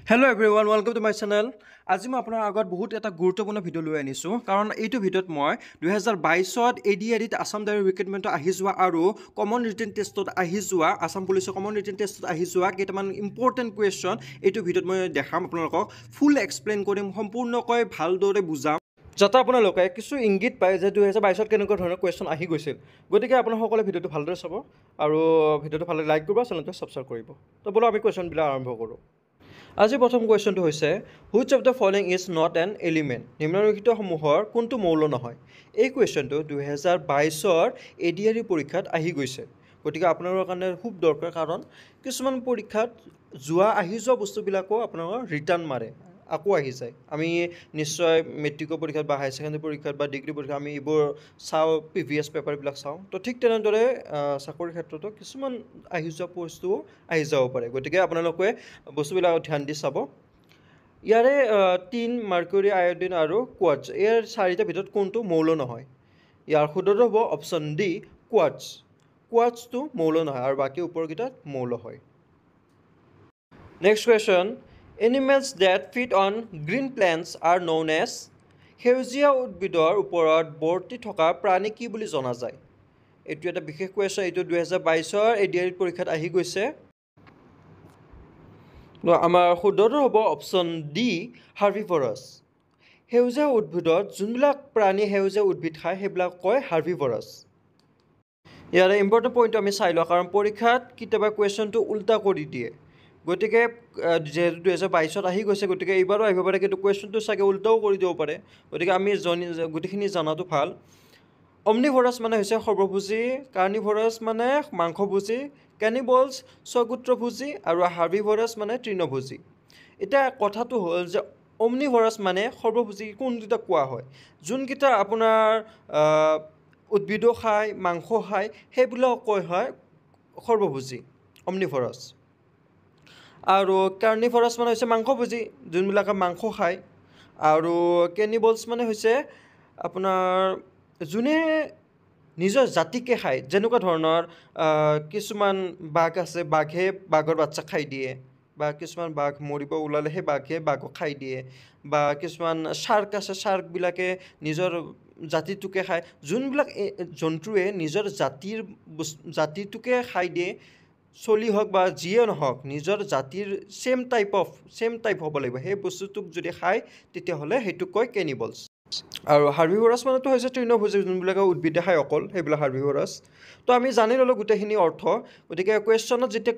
Hello everyone, welcome to my channel. আজি মই আপোনাৰ আগত বহুত এটা গুৰুত্বপূৰ্ণ ভিডিঅ' লৈ আনিছোঁ কাৰণ এইটো ভিডিঅ'ত মই 2022ত এডিআৰিত আসাম ডাইৰেক্ট ৰিক্ৰুটমেণ্টত আহি যোৱা আৰু কমন ৰিটেন টেষ্টত আহি যোৱা আসাম পুলিচৰ কমন ৰিটেন টেষ্টত আহি যোৱা কেইটামান ইম্পৰ্টেণ্ট কুৱেশ্যন এইটো ভিডিঅ'ত মই দেখাম আপোনালোকক ফুল এক্সপ্লেইন কৰিম সম্পূৰ্ণকৈ ভালদৰে বুজাম যাতে আপোনালোকে কিছু ইংগিত পায় যে 2022ত কেনেকুৱা ধৰণৰ কুৱেশ্যন আহি গৈছিল গতিকে আপোনালোকে ভিডিঅ'টো ভালদৰে চাব আৰু ভিডিঅ'টো ভালদৰে লাইক কৰিব চেনেলটো ছাবস্ক্ৰাইব কৰিব তো বলো আমি কুৱেশ্যনবিলাক আৰম্ভ কৰোঁ আজি প্ৰথম কুৱেশ্যনটো হৈছে which of the following is not an element নিম্নলিখিতসমূহৰ কোনটো মৌল নহয় এই কুৱেশ্যনটো 2022ৰ এডিআৰি পৰীক্ষাত আহি গৈছে গতিকে আপোনালোকৰ কাৰণে খুব দৰকাৰ কাৰণ কিছুমান পৰীক্ষাত আহি যোৱা বস্তুবিলাকো আপোনালোকৰ ৰিটাৰ্ণ মাৰে আকৌ আহি যায় আমি নিশ্চয় মেট্ৰিকৰ পৰীক্ষাত বা হায়াৰ ছেকেণ্ডেৰী পৰীক্ষাত বা ডিগ্ৰী পৰীক্ষাত আমি এইবোৰ চাওঁ প্ৰিভিয়াছ পেপাৰবিলাক চাওঁ তো ঠিক তেনেদৰে চাকৰিৰ ক্ষেত্ৰতো কিছুমান আহি যোৱা বস্তুও আহি যাব পাৰে গতিকে আপোনালোকে বস্তুবিলাক ধ্যান দি চাব ইয়াৰে টিন মাৰ্কুৰী আয়ডিন আৰু কোৱাৰ্টছ ইয়াৰ চাৰিটা ভিতৰত কোনটো মৌল নহয় ইয়াৰ শুদ্ধটো হ'ব অপশ্যন ডি কোৱাৰ্টছটো মৌল নহয় আৰু বাকী ওপৰকেইটাত মৌল হয় next question animals that feed on green plants are known as সেউজীয়া উদ্ভিদৰ ওপৰত বৰ্তি থকা প্ৰাণী কি বুলি জনা যায় এইটো এটা বিশেষ কুৱেশ্যন এইটো 2022ৰ এডিআৰি পৰীক্ষাত আহি গৈছে আমাৰ শুদ্ধটো হ'ব অপশ্যন ডি হাৰ্বিভৰাছ সেউজীয়া উদ্ভিদত যোনবিলাক প্ৰাণী সেউজীয়া উদ্ভিদ খায় সেইবিলাক কয় হাৰ্বিভৰাছ ইয়াৰে ইম্পৰ্টেণ্ট পইণ্টটো আমি চাই লওঁ কাৰণ পৰীক্ষাত কেতিয়াবা কুৱেশ্যনটো উল্টা কৰি দিয়ে গতিকে যিহেতু 2022ত আহি গৈছে গতিকে এইবাৰো আহিব পাৰে কিন্তু কুৱেশ্যনটো চাগে উল্টাও কৰি দিব পাৰে গতিকে আমি গোটেইখিনি জনাটো ভাল অমনিভৰাছ মানে হৈছে সৰ্বভোজী কাৰ্নিভৰাছ মানে মাংসভোজী কেনিবলছ স্বগোত্ৰভোজী আৰু হাৰ্বিভৰাছ মানে তৃণভোজী এতিয়া কথাটো হ'ল যে অমনিভৰাছ মানে সৰ্বভোজী কোনকেইটা কোৱা হয় যোনকেইটা আপোনাৰ উদ্ভিদো খায় মাংস খায় সেইবিলাক কয় হয় সৰ্বভোজী অমনিভৰাছ আৰু কাৰ্নিভৰাছ মানে হৈছে মাংসভোজী যোনবিলাকে মাংস খায় আৰু কেনিবলছ মানে হৈছে আপোনাৰ যোনে নিজৰ জাতিকে খায় যেনেকুৱা ধৰণৰ কিছুমান বাঘ আছে বাঘে বাঘৰ বাচ্চা খাই দিয়ে বা কিছুমান বাঘ মৰিব ওলালে সেই বাঘে বাঘক খাই দিয়ে বা কিছুমান শাৰ্ক আছে শাৰ্কবিলাকে নিজৰ জাতিটোকে খায় যোনবিলাক জন্তুৱে নিজৰ জাতিটোকে খাই দিয়ে চলি হওক বা যিয়ে নহওক নিজৰ জাতিৰ ছেম টাইপ হ'ব লাগিব সেই বস্তুটোক যদি খায় তেতিয়াহ'লে সেইটোক কয় কেনিবলছ আৰু হাৰ্বিভৰাছ মানেতো হৈছে তৃণভোজী যোনবিলাকে উদ্ভিদে খায় অকল সেইবিলাক হাৰ্বিভৰাছ তো আমি জানি ল'লোঁ গোটেইখিনি অৰ্থ গতিকে কুৱেশ্যনত যেতিয়া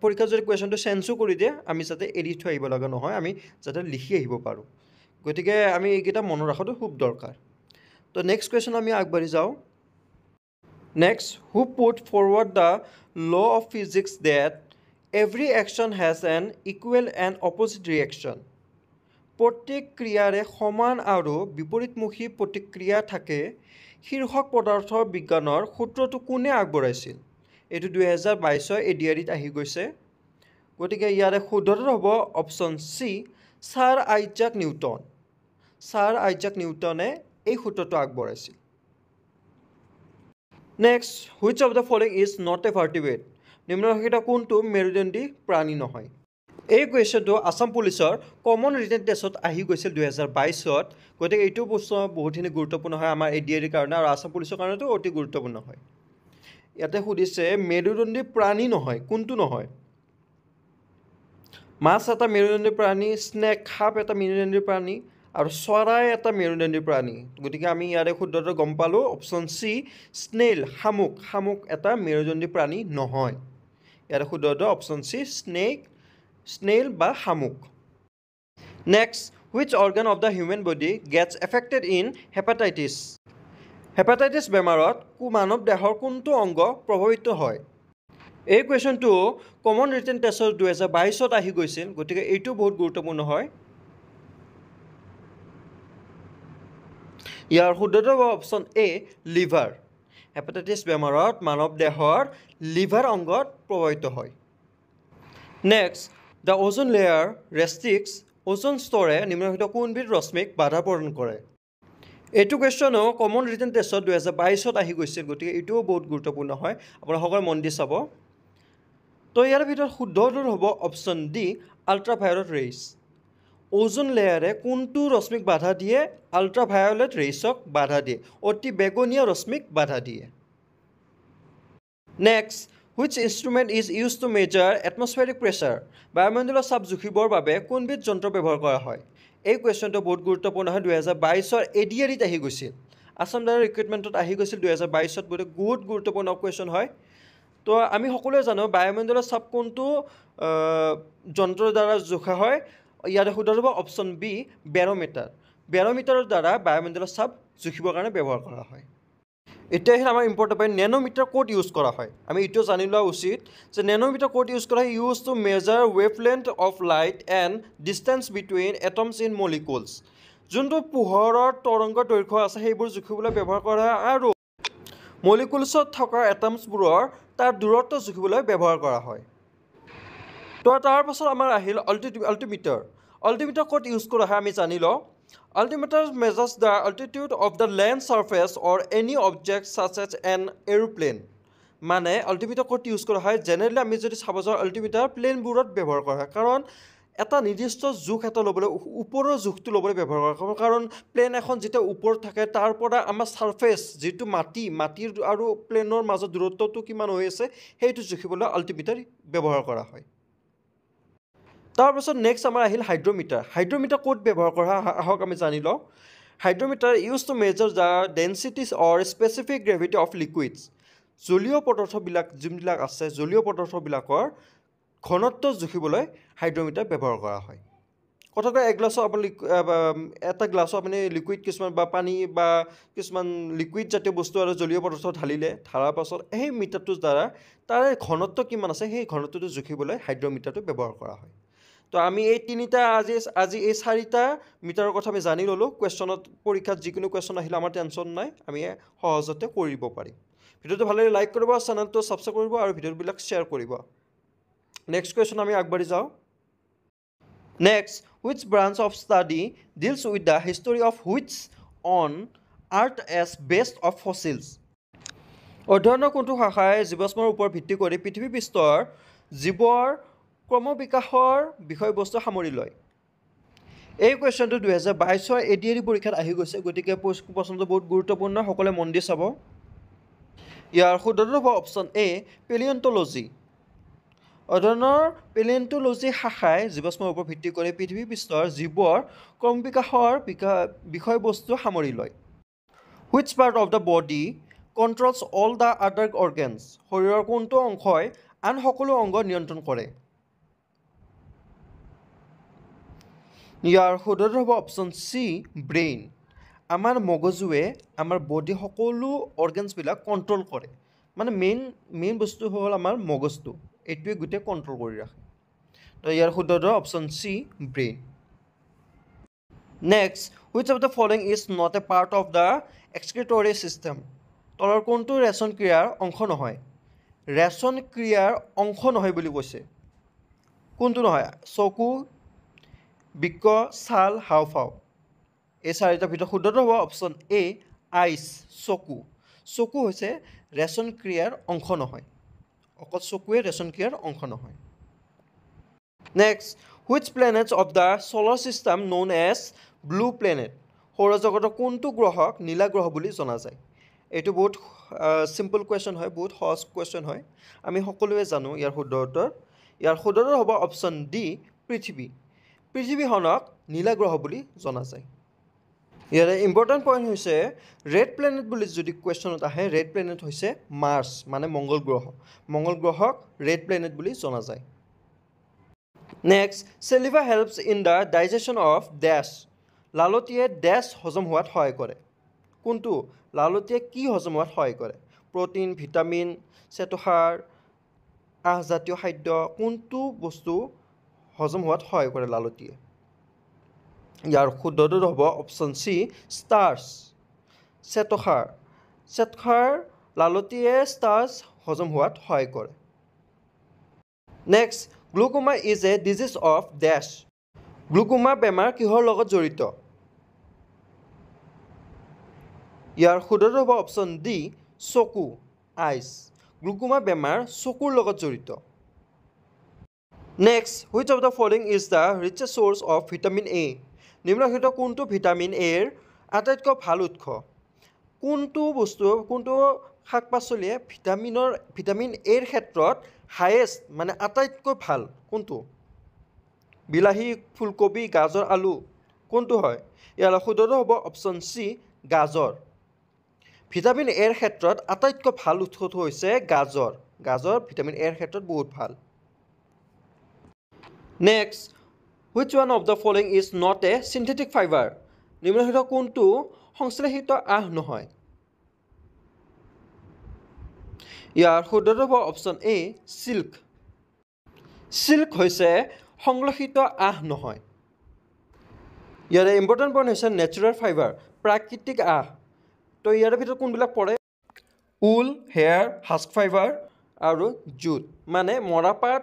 পৰীক্ষাত যদি কুৱেশ্যনটো চেঞ্জো কৰি দিয়ে আমি যাতে এৰি থৈ আহিব লগা নহয় আমি যাতে লিখি আহিব পাৰোঁ গতিকে আমি এইকেইটা মনত ৰখাটো খুব দৰকাৰ তো নেক্সট কুৱেশ্যন আমি আগবাঢ়ি যাওঁ next who put forward the law of physics that every action has an equal and opposite reaction প্ৰত্যেক ক্ৰিয়াৰে সমান আৰু বিপৰীতমুখী প্ৰতিক্ৰিয়া থাকে শীৰ্ষক পদাৰ্থ বিজ্ঞানৰ সূত্ৰটো কোনে আগবঢ়াইছিল এইটো 2022ৰ এডিআৰিত আহি গৈছে গতিকে ইয়াৰে শুদ্ধটো হ'ব অপশ্যন চি ছাৰ আইজাক নিউটনে এই সূত্ৰটো আগবঢ়াইছিল next which of the following is not a vertebrate নিম্নলিখিত কোনটো মেৰুদণ্ডী প্ৰাণী নহয় এই কুৱেশ্যনটো আসাম পুলিচৰ কমন ৰিটেন টেষ্টত আহি গৈছিল 2022ত গতিকে এইটো বস্তু বহুতখিনি গুৰুত্বপূৰ্ণ হয় আমাৰ এডিআৰিৰ কাৰণে আৰু আসাম পুলিচৰ কাৰণেতো অতি গুৰুত্বপূৰ্ণ হয় ইয়াতে সুধিছে মেৰুদণ্ডী প্ৰাণী নহয় কোনটো নহয় মাছ এটা মেৰুদণ্ডী প্ৰাণী স্নেক সাপ এটা মেৰুদণ্ডী প্ৰাণী আৰু চৰাই এটা মেৰুদণ্ডী প্ৰাণী গতিকে আমি ইয়াৰে শুদ্ধটো গম পালোঁ অপশ্যন চি স্নেইল শামুক এটা মেৰুদণ্ডী প্ৰাণী নহয় ইয়াৰে শুদ্ধটো অপশ্যন চি স্নেইল বা শামুক next which organ of the human body gets affected in hepatitis বেমাৰত মানৱ দেহৰ কোনটো অংগ প্ৰভাৱিত হয় এই কুৱেশ্যনটো কমন ৰিটেন টেষ্টত 2022ত আহি গৈছিল গতিকে এইটো বহুত গুৰুত্বপূৰ্ণ হয় ইয়াৰ শুদ্ধটো হ'ব অপশ্যন এ লিভাৰ হেপাটাইটিছ বেমাৰত মানৱ দেহৰ লিভাৰ অংগত প্ৰভাৱিত হয় next the ozone layer restricts ozone স্তৰে নিম্নলিখিত কোনবিধ ৰশ্মিক বাধা প্ৰদান কৰে এইটো কুৱেশ্যনো কমন ৰিটেন টেষ্টত 2022ত আহি গৈছিল গতিকে এইটোও বহুত গুৰুত্বপূৰ্ণ হয় আপোনালোকে মন দি চাব তো ইয়াৰ ভিতৰত শুদ্ধটোৰ হ'ব অপশ্যন ডি আল্ট্ৰাভায়োলেট ৰেইজ ওজন লেয়াৰে কোনটো ৰশ্মিক বাধা দিয়ে আল্ট্ৰাভায়োলেট ৰেইজক বাধা দিয়ে অতি বেগনীয়া ৰশ্মিক বাধা দিয়ে next which instrument is use to measure atmospheric pressure বায়ুমণ্ডলৰ চাপ জুখিবৰ বাবে কোনবিধ যন্ত্ৰ ব্যৱহাৰ কৰা হয় এই কুৱেশ্যনটো বহুত গুৰুত্বপূৰ্ণ হয় 2022 এডিআৰিত আহি গৈছিল আছাম ডাইৰেক্ট ৰিক্ৰুটমেণ্টত আহি গৈছিল 2022 বহুত গুৰুত্বপূৰ্ণ কুৱেশ্যন হয় তো আমি সকলোৱে জানো বায়ুমণ্ডলৰ চাপ কোনটো যন্ত্ৰৰ দ্বাৰা জোখা হয় ইয়াৰে শুদ্ধ হ'ব অপশ্যন বি বেৰমিটাৰৰ দ্বাৰা বায়ুমণ্ডলৰ চাপ জুখিবৰ কাৰণে ব্যৱহাৰ কৰা হয় এতিয়া আহিলে আমাৰ ইম্পৰ্টেণ্ট পইণ্ট নেনোমিটাৰ ক'ত ইউজ কৰা হয় আমি এইটো জানি লোৱা উচিত যে নেনোমিটাৰ ক'ত ইউজ কৰা হয় use to measure wavelength of light and distance between atoms in molecules যোনটো পোহৰৰ তৰংগ দৈৰ্ঘ্য আছে সেইবোৰ জুখিবলৈ ব্যৱহাৰ কৰা হয় আৰু মলিকুলছত থকা এটমছবোৰৰ তাৰ দূৰত্ব জুখিবলৈ ব্যৱহাৰ কৰা হয় তো তাৰ পাছত আমাৰ আহিল আল্টিমিটাৰ ক'ত ইউজ কৰা হয় আমি জানি লওঁ altimeter measures the altitude of the land surface or any object such as an aeroplane মানে আল্টিমিটাৰ ক'ত ইউজ কৰা হয় জেনেৰেলি আমি যদি চাব যাওঁ আল্টিমিটাৰ প্লেনবোৰত ব্যৱহাৰ কৰা হয় কাৰণ এটা নিৰ্দিষ্ট জোখ এটা ল'বলৈ ওপৰৰ জোখটো ল'বলৈ ব্যৱহাৰ কৰা হয় কাৰণ প্লেন এখন যেতিয়া ওপৰত থাকে তাৰ পৰা আমাৰ ছাৰফেচ যিটো মাটিৰ আৰু প্লেনৰ মাজত দূৰত্বটো কিমান হৈ আছে সেইটো জুখিবলৈ আল্টিমিটাৰ ব্যৱহাৰ কৰা হয় তাৰপাছত নেক্সট আমাৰ আহিল হাইড্ৰমিটাৰ ক'ত ব্যৱহাৰ কৰা আহক আমি জানি লওঁ hydrometer use to measure the densities or specific gravity of liquids জলীয় পদাৰ্থবিলাক যোনবিলাক আছে জলীয় পদাৰ্থবিলাকৰ ঘনত্ব জুখিবলৈ হাইড্ৰমিটাৰ ব্যৱহাৰ কৰা হয় কথাটো এটা গ্লাছত আপুনি লিকুইড কিছুমান বা পানী বা কিছুমান লিকুইড জাতীয় বস্তু আৰু জলীয় পদাৰ্থ ঢালাৰ পাছত সেই মিটাৰটোৰ দ্বাৰা তাৰে ঘনত্ব কিমান আছে সেই ঘনত্বটো জুখিবলৈ হাইড্ৰমিটাৰটো ব্যৱহাৰ কৰা হয় তো আমি এই তিনিটা আজি এই চাৰিটা মিটাৰৰ কথা আমি জানি ল'লোঁ কুৱেশ্যনত পৰীক্ষাত যিকোনো কুৱেশ্যন আহিলে আমাৰ টেনশ্যন নাই আমি সহজতে কৰিব পাৰিম ভিডিঅ'টো ভালদৰে লাইক কৰিব চেনেলটো ছাবস্ক্ৰাইব কৰিব আৰু ভিডিঅ'বিলাক শ্বেয়াৰ কৰিব নেক্সট কুৱেশ্যন আমি আগবাঢ়ি যাওঁ next which branch of study deals with the history of which on earth age best of fossils অধ্যয়নৰ কোনটো শাখাই জীৱাশ্মৰ ওপৰত ভিত্তি কৰি পৃথিৱী পৃষ্ঠৰ জীৱৰ ক্ৰমবিকাশৰ বিষয়বস্তু সামৰি লয় এই কুৱেশ্যনটো 2022 এডিআৰি পৰীক্ষাত আহি গৈছে গতিকে প্ৰশ্নটো বহুত গুৰুত্বপূৰ্ণ সকলোৱে মন দি চাব ইয়াৰ শুদ্ধটো হ'ব অপশ্যন এ পেলিঅন্টলজি অধ্যয়নৰ পেলিঅন্টলজি শাখাই জীৱাশ্মৰ ওপৰত ভিত্তি কৰি পৃথিৱী পৃষ্ঠৰ জীৱৰ ক্ৰমবিকাশৰ বিষয়বস্তু সামৰি লয় which part of the body controls all the other organs শৰীৰৰ কোনটো অংশই আন সকলো অংগ নিয়ন্ত্ৰণ কৰে ইয়াৰ শুদ্ধটো হ'ব অপশ্যন চি ব্ৰেইন আমাৰ মগজুৱে আমাৰ বডি সকলো অৰ্গেনছবিলাক কণ্ট্ৰল কৰে মানে মেইন বস্তু হ'ল আমাৰ মগজটো এইটোৱে গোটেই কণ্ট্ৰল কৰি ৰাখে তো ইয়াৰ শুদ্ধটো option C brain next which of the following is not a part of the excretory system তলৰ কোনটো ৰেচন ক্ৰিয়াৰ অংশ নহয় ৰেচন ক্ৰিয়াৰ অংশ নহয় বুলি কৈছে কোনটো নহয় চকু বৃক্ক ছাল হাওঁফাওঁ এই চাৰিটাৰ ভিতৰত শুদ্ধটো হ'ব অপশ্যন এ আইচ চকু হৈছে ৰেচন ক্ৰিয়াৰ অংশ নহয় অকল চকুৱে ৰেচন ক্ৰিয়াৰ অংশ নহয় next which planets of the solar system known as blue planet সৌৰজগতৰ কোনটো গ্ৰহক নীলা গ্ৰহ বুলি জনা যায় এইটো বহুত চিম্পল কুৱেশ্যন হয় বহুত সহজ কুৱেশ্যন হয় আমি সকলোৱে জানো ইয়াৰ শুদ্ধটো হ'ব অপশ্যন ডি পৃথিৱীখনক নীলা গ্ৰহ বুলি জনা যায় ইয়াৰে ইম্পৰ্টেণ্ট পইণ্ট হৈছে ৰেড প্লেনেট বুলি যদি কুৱেশ্যনত আহে ৰেড প্লেনেট হৈছে মাৰ্চ মানে মংগল গ্ৰহক ৰেড প্লেনেট বুলি জনা যায় next saliva helps in the digestion of dash লালতীয়ে ডেছ হজম হোৱাত সহায় কৰে কোনটো লালতীয়ে কি হজম হোৱাত সহায় কৰে প্ৰ'টিন ভিটামিন শ্বেতসাৰ আঁহজাতীয় খাদ্য কোনটো বস্তু হজম হোৱাত সহায় কৰে লালতীয়ে ইয়াৰ শুদ্ধটো হ'ব অপশ্যন চি ষ্টাৰ্চ শ্বেতসাৰ লালতীয়ে ষ্টাৰ্চ হজম হোৱাত সহায় কৰে next glaucoma is a disease of dash glaucoma বেমাৰ কিহৰ লগত জড়িত ইয়াৰ শুদ্ধটো হ'ব অপশ্যন ডি চকু আইচ গ্লুক'মা বেমাৰ চকুৰ লগত জড়িত Next, which of the following is the richest source of vitamin A? নিম্নলিখিত কোনটো ভিটামিন এৰ আটাইতকৈ ভাল উৎস? কোনটো বস্তু কোনটো শাক পাচলিয়ে ভিটামিন এৰ ক্ষেত্ৰত হাইয়েষ্ট মানে আটাইতকৈ ভাল কোনটো? বিলাহী, ফুলকবি, গাজৰ, আলু কোনটো হয়? ইয়াৰ শুদ্ধটো হ'ব অপশ্যন চি গাজৰ। ভিটামিন এৰ ক্ষেত্ৰত আটাইতকৈ ভাল উৎসটো হৈছে গাজৰ। গাজৰ ভিটামিন এৰ ক্ষেত্ৰত বহুত ভাল। Next, which one of the following is not a synthetic fiber? নিম্নলিখিত কোনটো সংশ্লেষিত আঁহ নহয়? ইয়াৰ শুদ্ধটো হ'ব অপশ্যন এ চিল্ক। চিল্ক হৈছে সংশ্লেষিত আঁহ নহয়। ইয়াৰে ইম্পৰ্টেণ্ট পইণ্ট হৈছে নেচাৰেল ফাইবাৰ, প্ৰাকৃতিক আঁহ। তো ইয়াৰে ভিতৰত কোনবিলাক পৰে? উল, হেয়াৰ, হাস্ক ফাইবাৰ আৰু জুট, মানে মৰাপাট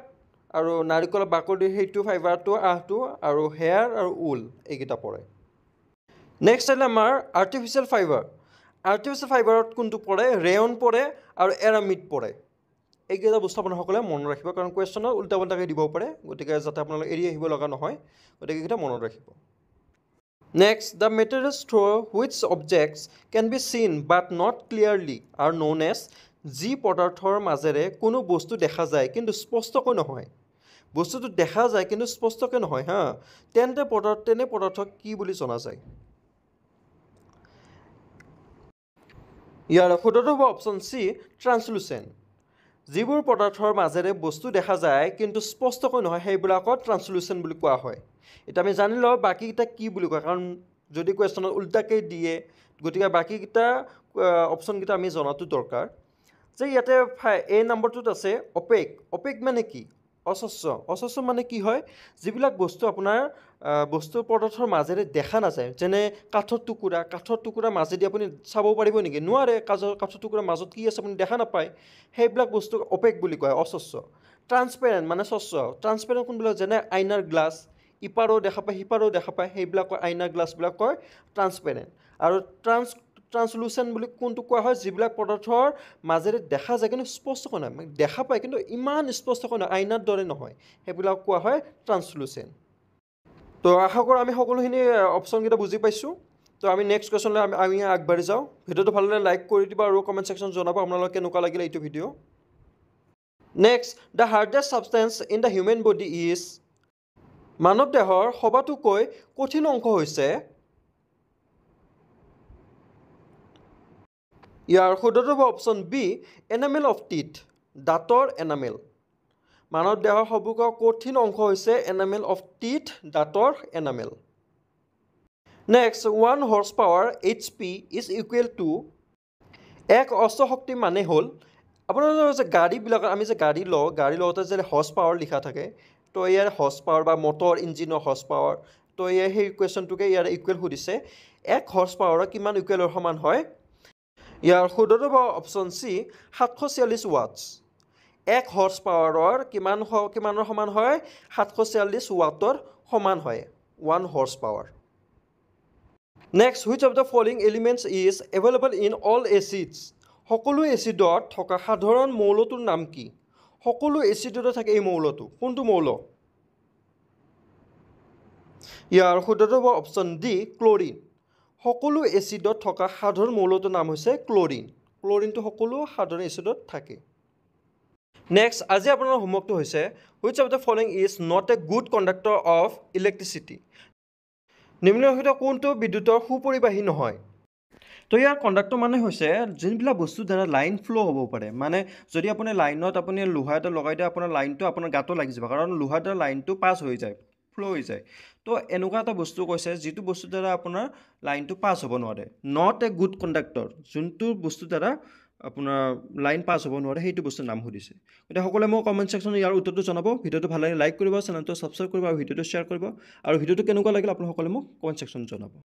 আৰু নাৰিকলৰ বাকলি সেইটো ফাইবাৰটো আঁহটো আৰু হেয়াৰ আৰু উল এইকেইটা পৰে। নেক্সট আহিলে আমাৰ আৰ্টিফিচিয়েল ফাইবাৰ। আৰ্টিফিচিয়েল ফাইবাৰত কোনটো পৰে? ৰেয়ন পৰে আৰু এৰামিড পৰে। এইকেইটা বস্তু আপোনালোকে মনত ৰাখিব, কাৰণ কুৱেশ্যনত উল্টা পুল্টাকৈ দিব পাৰে, গতিকে যাতে আপোনালোকে এৰি আহিব লগা নহয়, গতিকে এইকেইটা মনত ৰাখিব। Next, the materials through which objects can be seen but not clearly are known as যি পদাৰ্থৰ মাজেৰে কোনো বস্তু দেখা যায় কিন্তু স্পষ্টকৈ নহয়। বস্তুটো দেখা যায় কিন্তু স্পষ্টকৈ নহয় হা, তেনে পদাৰ্থক কি বুলি জনা যায়? ইয়াৰ শুদ্ধটো হ'ব অপশ্যন চি ট্ৰান্সলুচেণ্ট। যিবোৰ পদাৰ্থৰ মাজেৰে বস্তু দেখা যায় কিন্তু স্পষ্টকৈ নহয় সেইবিলাকক ট্ৰান্সলুচেণ্ট বুলি কোৱা হয়। এতিয়া আমি জানি লওঁ বাকীকেইটা কি বুলি কয়, কাৰণ যদি কুৱেশ্যনত উল্টাকৈ দিয়ে, গতিকে বাকীকেইটা অপশ্যনকেইটা আমি জনাটো দৰকাৰ। যে ইয়াতে এ নম্বৰটোত আছে অপেক। অপেক মানে কি? অস্বচ্ছ। অস্বচ্ছ মানে কি হয়? যিবিলাক বস্তু আপোনাৰ পদাৰ্থৰ মাজেৰে দেখা নাযায়, যেনে কাঠৰ টুকুৰা মাজেদি আপুনি চাব পাৰিব নেকি? নোৱাৰে। কাঠৰ টুকুৰাৰ মাজত কি আছে আপুনি দেখা নাপায়। সেইবিলাক বস্তু অপেক বুলি কয়, অস্বচ্ছ। ট্ৰান্সপেৰেণ্ট মানে স্বচ্ছ। ট্ৰান্সপেৰেণ্ট কোনবিলাক? যেনে আইনাৰ গ্লাছ, ইপাৰো দেখা পায় সিপাৰো দেখা পায়, সেইবিলাক আইনাৰ গ্লাছবিলাক কয় ট্ৰান্সপেৰেণ্ট। আৰু ট্ৰান্সলুচেণ্ট বুলি কোনটো কোৱা হয়? যিবিলাক পদাৰ্থৰ মাজেৰে দেখা যায় কিন্তু স্পষ্টকৈ নহয়, দেখা পায় কিন্তু ইমান স্পষ্টকৈ নহয়, আইনাৰ দৰে নহয়, সেইবিলাক কোৱা হয় ট্ৰান্সলুচেণ্ট। তো আশা কৰোঁ আমি সকলোখিনি অপশ্যনকেইটা বুজি পাইছোঁ। তো আমি নেক্সট কুৱেশ্যনলৈ আমি আগবাঢ়ি যাওঁ। ভিডিঅ'টো ভাল লাগিলে লাইক কৰি দিব আৰু কমেণ্ট ছেকশ্যন জনাব আপোনালোকে কেনেকুৱা লাগিলে এইটো video'. Next, the hardest substance in the human body is. মানৱ দেহৰ সবাতোকৈ কঠিন অংশ হৈছে। ইয়াৰ শুদ্ধটো হ'ব option B enamel of teeth, দাঁতৰ এনামেল। মানৱ দেহৰ সবাতোকৈ কঠিন অংশ হৈছে এনামেল অফ টিথ, দাঁতৰ enamel. Next, 1 horse power HP is equal to. 1 অশ্বশক্তি মানে হ'ল আপোনালোকৰ যে গাড়ীবিলাকত আমি যে গাড়ী লওঁতে যে হৰ্চ পাৱাৰ লিখা থাকে, তো ইয়াৰ হৰ্চ পাৱাৰ বা মটৰ ইঞ্জিনৰ হৰ্চ পাৱাৰ, তো সেই কুৱেশ্যনটোকে ইয়াৰ ইকুৱেল সুধিছে। 1 হৰ্চ পাৱাৰৰ কিমান ইকুৱেলৰ সমান হয়? ইয়াৰ শুদ্ধটো হ'ব অপশ্যন চি 746 ৱাটছ। 1 হৰ্চ পাৱাৰৰ কিমানৰ সমান হয়? 746 ৱাটৰ সমান হয় 1 horse power. Next, which of the following elements is available in all acids. সকলো এচিডত থকা সাধাৰণ মৌলটোৰ নাম কি? সকলো এচিডতে থাকে এই মৌলটো, কোনটো মৌল? ইয়াৰ শুদ্ধটো হ'ব অপশ্যন ডি ক্লৰিন। সকলো এচিডত থকা সাধাৰণ মৌলটোৰ নাম হৈছে ক্লৰিন। ক্লৰিনটো সকলো সাধাৰণ এচিডত থাকে। নেক্সট, আজি আপোনাৰ হোমৱৰ্কটো হৈছে which of the following is not a good conductor of electricity. নিম্নলিখিত কোনটো বিদ্যুতৰ সুপৰিবাহী নহয়? তো ইয়াৰ কণ্ডাক্টৰ মানে হৈছে যোনবিলাক বস্তুৰ দ্বাৰা লাইন ফ্ল' হ'ব পাৰে। মানে যদি আপুনি লাইনত আপুনি লোহা এটা লগাই দিয়ে, আপোনাৰ লাইনটো আপোনাৰ গাতো লাগি যাব, কাৰণ লোহাৰ দ্বাৰা লাইনটো পাছ হৈ যায়, ফ্ল' হৈ যায়। তো এনেকুৱা এটা বস্তু কৈছে যিটো বস্তুৰ দ্বাৰা আপোনাৰ লাইনটো পাছ হ'ব নোৱাৰে। নট এ গুড কণ্ডাক্টৰ, যোনটো বস্তুৰ দ্বাৰা আপোনাৰ লাইন পাছ হ'ব নোৱাৰে সেইটো বস্তুৰ নাম সুধিছে। গতিকে সকলোৱে মোক কমেণ্ট ছেকশ্যনত ইয়াৰ উত্তৰটো জনাব। ভিডিঅ'টো ভাল লাগিলে লাইক কৰিব, চেনেলটো ছাবস্ক্ৰাইব কৰিব আৰু ভিডিঅ'টো শ্বেয়াৰ কৰিব। আৰু ভিডিঅ'টো কেনেকুৱা লাগিল আপোনালোকে সকলোৱে মোক কমেণ্ট ছেকশ্যনত জনাব।